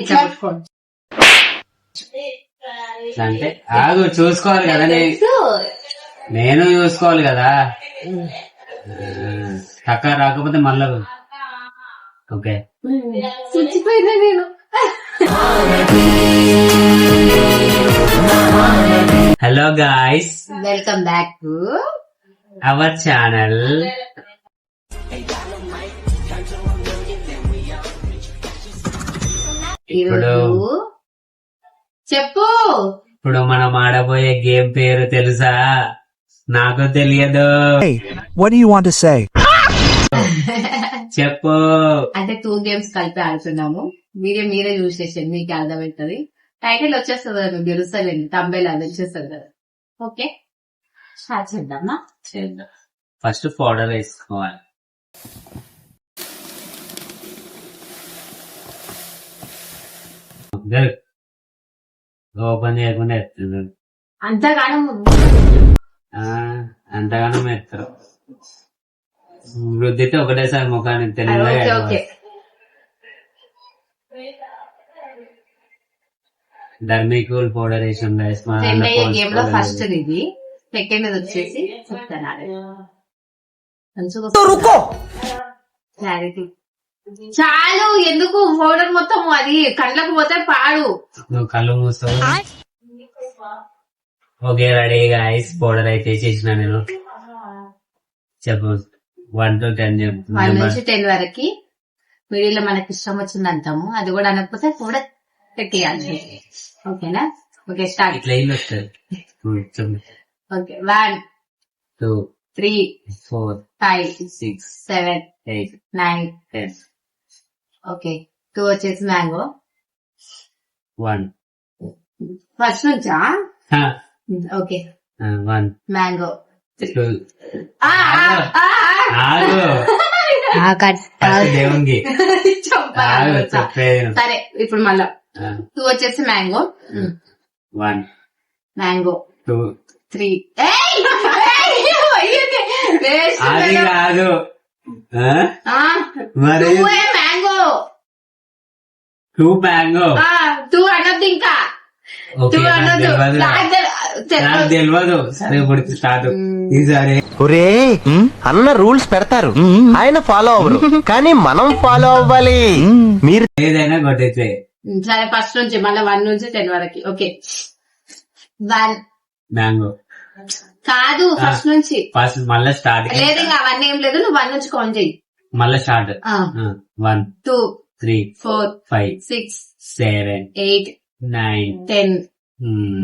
ఇట్లా పట్టుకోండి. అంటే ఆగు చూసుకోవాలి కదా నేను చూసుకోవాలి కదా. టక్క రాకపోతే మళ్ళా ఓకే. చచ్చిపోయినా నేను. Hello guys, welcome back to our channel. ఇప్పుడు చెప్పు. ఇప్పుడు మనం ఆడబోయే గేమ్ పేరు తెలుసా? నాకు తెలియదు. What do you want to say? చెప్పు. అంటే 2 గేమ్స్ కలిపి ఆడుతున్నాము. మీరే చూసేసండి, మీకు అర్థమవుతుంది. టైటిల్ వచ్చేస్తుంది కదా, మీకు తెలుస్తలేదు. తంబేలు అది వచ్చేస్తుంది కదా. ఓకే స్టార్ట్ చేద్దామా? చేద్దాం. ఫస్ట్ పౌడర్ వేసుకోవాలి. ఓపెన్ చేయకుండా ఎత్తున్నారు. అంతగానం ఎత్తరు. వృద్ధితే ఒకటేసారి ముఖానికి తెలియదు. డర్మికూల్ పౌడర్ వేసాం గైస్. గేమ్ లో ఫస్ట్ ఇది, సెకండ్ వచ్చేసి చెప్తాను. క్లారిటీ చాలు. ఎందుకు పౌడర్ మొత్తం అది కళ్ళకు పోతే పాడు. నువ్వు కళ్ళు మూస్తావు. Okay ready guys. పౌడర్ అయితే చేసిన నేను. చెప్పు 1 to 10 చెప్పు. 1 నుంచి 10 వరకు వీడియోలో మనకి ఇష్టం వచ్చింది అంటాము. అది కూడా అనకపోతే కూడా పెట్టేయాలి. ఓకేనా? Okay start. ఇట్లా ఇల్లు వస్తుంది. ఓకే 1 2 3 4 5 6 7 8 9 10. ఓకే 2 వచ్చేసి మ్యాంగో. 1 ఫస్ట్ నుంచా? Okay 1 mango. 2 దేవునికి చెప్పేది. సరే ఇప్పుడు మళ్ళా 2 వచ్చేసి మ్యాంగో. 1 మ్యాంగో 2 3. అది కాదు మరి. 2 మ్యాంగో. 2 మ్యాంగో. 2 అనొద్దు ఇంకా. ఓకే నాకు తెలియదు. సరే ఇప్పుడు స్టార్ట్. ఈసారి ఒరే అన్న రూల్స్ పెడతారు, ఆయన ఫాలో అవ్వరు, కానీ మనం ఫాలో అవ్వాలి. మీరు ఏదైనా కొట్టేస్తే. సరే ఫస్ట్ నుంచి మళ్ళీ 1 నుంచి 10 వరకు. ఓకే 1 మ్యాంగో కాదు, ఫస్ట్ నుంచి. ఫస్ట్ మళ్ళీ స్టార్ట్. లేదు ఇంకా అవన్నీ ఏం లేదు, నువ్వు 1 నుంచి కౌంట్ చెయ్యి. మళ్ళీ స్టార్ట్. 1 2 3 4 5 6 7 8 9 10.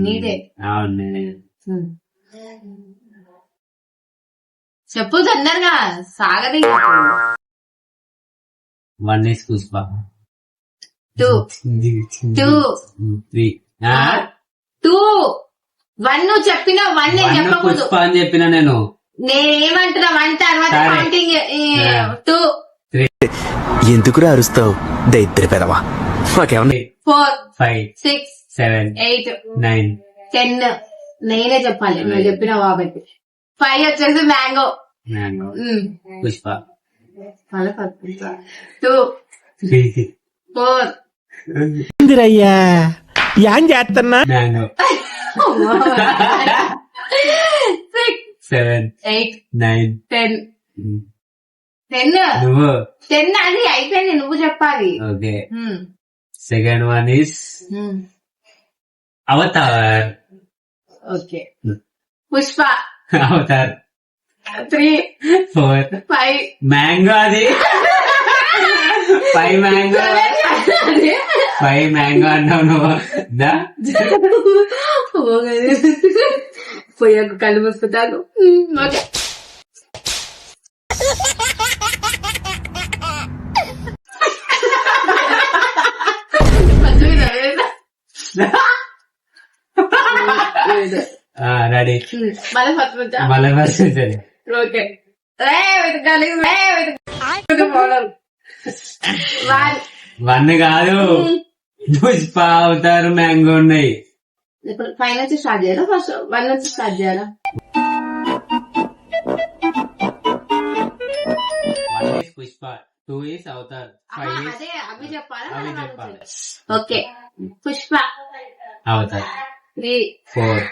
నీదే. అవును చెప్పు తొందరగా, సాగది. 1 is పుష్ప. 2 2 3 2 1 నువ్వు చెప్పిన 1 నేను చెప్పకూడదు. పుష్ప అని చెప్పిన నేను. నేనేమంటున్నా 1 తర్వాత కౌంటింగ్ 2 ఎందుకురా అరుస్తావు దైత్ర పెదవా? మాకేమన్నా 4 5 6 7 8 9 10. నేనే చెప్పాలి, నువ్వు చెప్పిన కాబట్టి. 5 వచ్చేసి మ్యాంగో. మ్యాంగో పుష్ప. 2 4 ఇందిరయ్యా ఏం చేస్తున్నా? మ్యాంగో 6 7 8 9 10. 10 నువ్వు 10 అది అయిపోయింది, నువ్వు చెప్పాలి. Okay second 1 is Avatar. Okay Pushpa. Avatar 3 4 5 mango. అది 5 మ్యాంగో. 5 మ్యాంగో అన్నావు నువ్వు. పోయాక కళ్ళు మూసుకుంటాను. Okay ready. మళ్ళీ ఫస్ట్ నుంచా? మళ్ళీ ఫస్ట్ సరే. ఓకే 1 కాదు, పుష్ప అవతారు మ్యాంగో ఉన్నాయి. ఇప్పుడు 5 నుంచి స్టార్ట్ చేయాలా? ఫస్ట్ 1 నుంచి స్టార్ట్ చేయాలా? 1 is Pushpa 2 is Avatar, 5 is అదే అవి చెప్పాలా అవి మనం చెప్పాలి. ఓకే. Pushpa Avatar, 3, 4,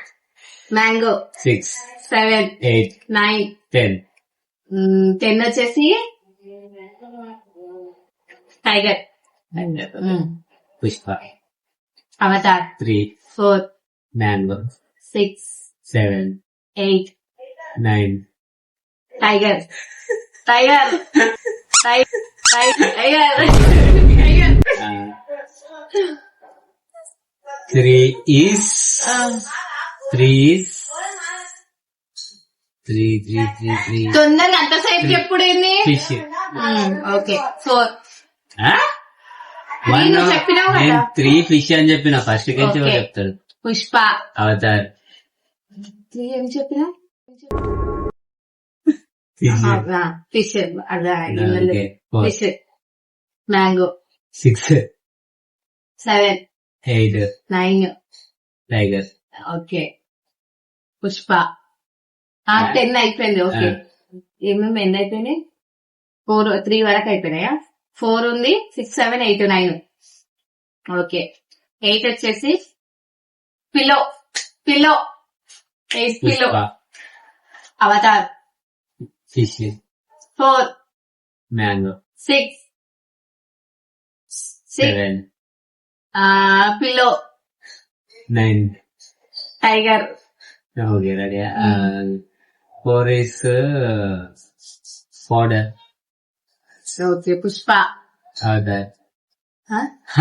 mango 6, 7, 8, 9, 10. 10 వచ్చేసి tiger. Pushpa, Avatar 3, 4, mango, 6, 7, 8, 9. Tiger. Tiger tiger tiger. 3 is 3 తొందరగా అంతసేపు చెప్పుడేంది? ఫిష్. ఓకే. 4, వన్ నువ్వు చెప్పినావు కదా. నేను 3 ఫిష్ అని చెప్పిన ఫస్ట్ నుంచి Okay. చెప్తాడు. పుష్ప అవతార్, 3 ఏం చెప్పినా? ఫిష్. ఫిష్. అదా Okay. 4, fish. Mango 6, 7, 8, 9. Tiger. Okay. Pushpa 10 అయిపోయింది. ఓకే. ఏమేమి ఎన్ని అయిపోయినాయి? 4, 3 వరకు అయిపోయినాయా? 4 ఉంది, 6, 7, 8, 9. ఓకే. 8 వచ్చేసి pillow. 8 pillow. Pushpa, Avatar fish, 4, mango, 6, 7, pillow. 9. Tiger. Okay ready. 4 is fodder. Okay. Pushpa Avatar,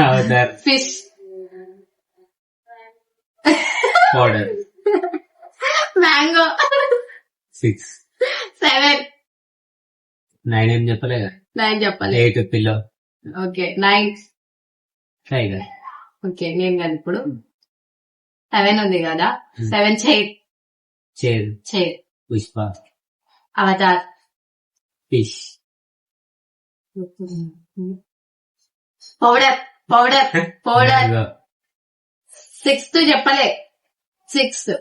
Avatar, fish. Fodder. Mango 6, 7, 9 ఏం చెప్పలేగా. 9 చెప్పాలి. 8 పిల్లో, ఓకే. 9. టైగర్. ఓకే. నేను కదా ఇప్పుడు 7 ఉంది కదా. 7 chair. Chair. Pushpa, Avatar fish, powder. 6 చెప్పలే. 6.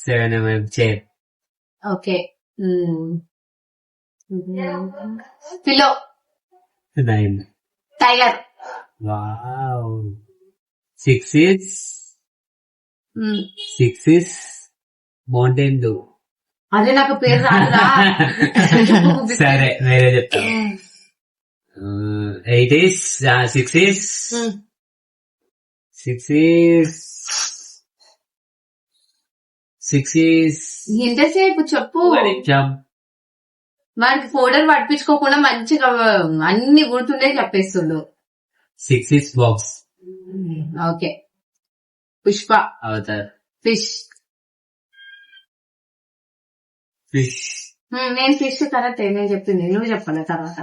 7 chair. Okay. Pillow. 9. Tiger. Wow. 6 is mountain do. అదే నాకు పేరు రాదురా. సరే వేరే చెప్తా. 8 is 6 is 6 is ఇంతసేపు చెప్పు. వాడికి పౌడర్ పట్టించుకోకుండా మంచిగా అన్ని గుర్తుండే చెప్పేస్తుండు. 6 is box. Okay. Pushpa, Avatar, fish. నేను ఫిష్ కరెక్ట్. నేను చెప్పింది నువ్వు చెప్పాలి తర్వాత.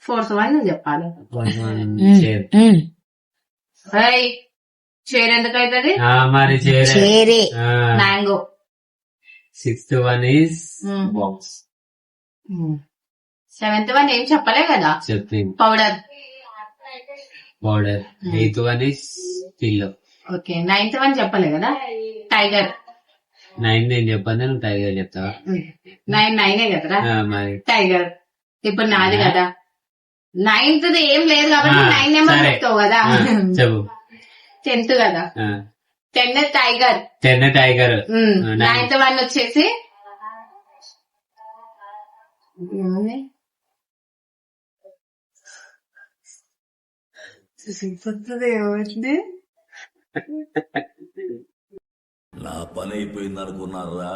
4th వన్ నువ్వు చెప్పాలి. చైర్. చైర్ ఎందుకు అవుతుంది? మరి chair. Mango. 6th one is box. 7th one ఏం చెప్పలే కదా. చెప్పింది powder. 8th one is pillow. Okay. 9th one చెప్పలే కదా. టైగర్. 9 నేను చెప్పాను, నువ్వు టైగర్ చెప్తావా? 9 కదరా. మరి టైగర్. ఇప్పుడు నాది కదా. 9th ఏం లేదు కాబట్టి 9 నెంబర్ సరే. చెప్తావు కదా. చెప్పు. 10th కదా. 10 టైగర్. 10 టైగర్. 9th వన్ వచ్చేసి ఏముంది? ఏమండి? నా పని అయిపోయింది అనుకున్నారా